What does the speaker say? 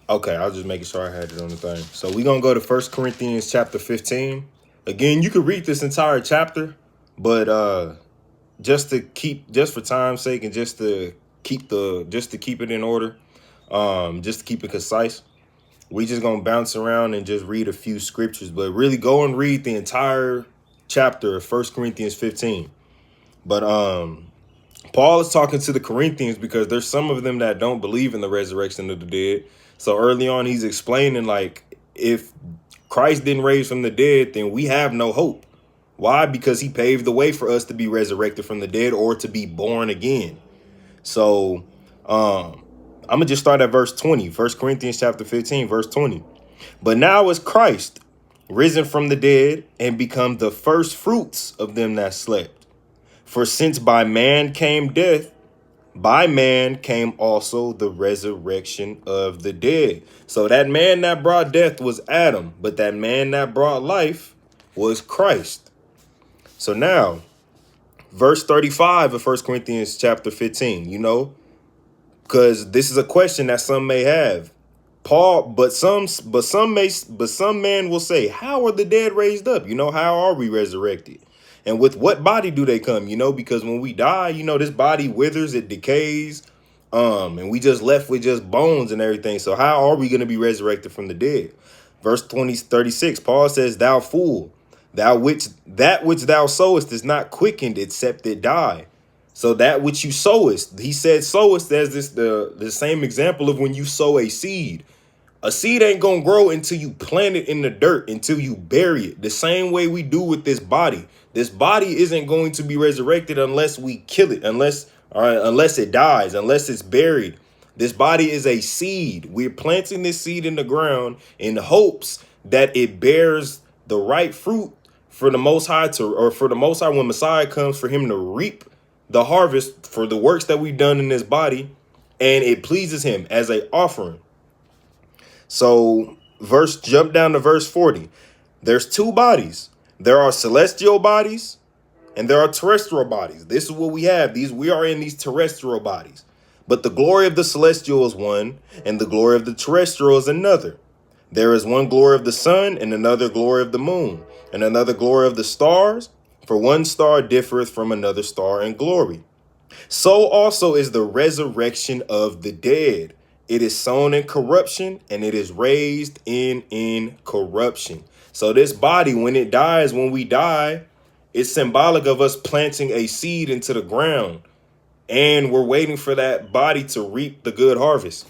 Okay, I was just making sure I had it on the thing. So we're gonna go to First Corinthians chapter 15. Again, you could read this entire chapter, but just for time's sake and just to keep it in order, just to keep it concise, we just gonna bounce around and just read a few scriptures, but really go and read the entire chapter of First Corinthians 15. But Paul is talking to the Corinthians because there's some of them that don't believe in the resurrection of the dead. So early on, he's explaining, like, if Christ didn't raise from the dead, then we have no hope. Why? Because he paved the way for us to be resurrected from the dead or to be born again. So I'm gonna just start at verse 20. First Corinthians chapter 15, verse 20. But now is Christ risen from the dead and become the first fruits of them that slept. For since by man came death, by man came also the resurrection of the dead. So that man that brought death was Adam, but that man that brought life was Christ. So now, verse 35 of First Corinthians chapter 15, because this is a question that some may have. Paul, but some man will say, how are the dead raised up? How are we resurrected? And with what body do they come? Because when we die, this body withers, it decays, and we just left with just bones and everything. So how are we going to be resurrected from the dead? Verse 36, Paul says, thou fool, that which thou sowest is not quickened except it die. So that which you sowest, he said sowest as the same example of when you sow a seed. A seed ain't gonna grow until you plant it in the dirt, until you bury it. The same way we do with this body. This body isn't going to be resurrected unless we kill it, unless it dies, unless it's buried. This body is a seed. We're planting this seed in the ground in hopes that it bears the right fruit for the Most High when Messiah comes, for him to reap the harvest for the works that we've done in this body, and it pleases him as a offering. So jump down to verse 40. There's two bodies. There are celestial bodies and there are terrestrial bodies. This is what we have. We are in these terrestrial bodies. But the glory of the celestial is one, and the glory of the terrestrial is another. There is one glory of the sun, and another glory of the moon, and another glory of the stars. For one star differeth from another star in glory. So also is the resurrection of the dead. It is sown in corruption, and it is raised in incorruption. So this body, when it dies, when we die, it's symbolic of us planting a seed into the ground. And we're waiting for that body to reap the good harvest.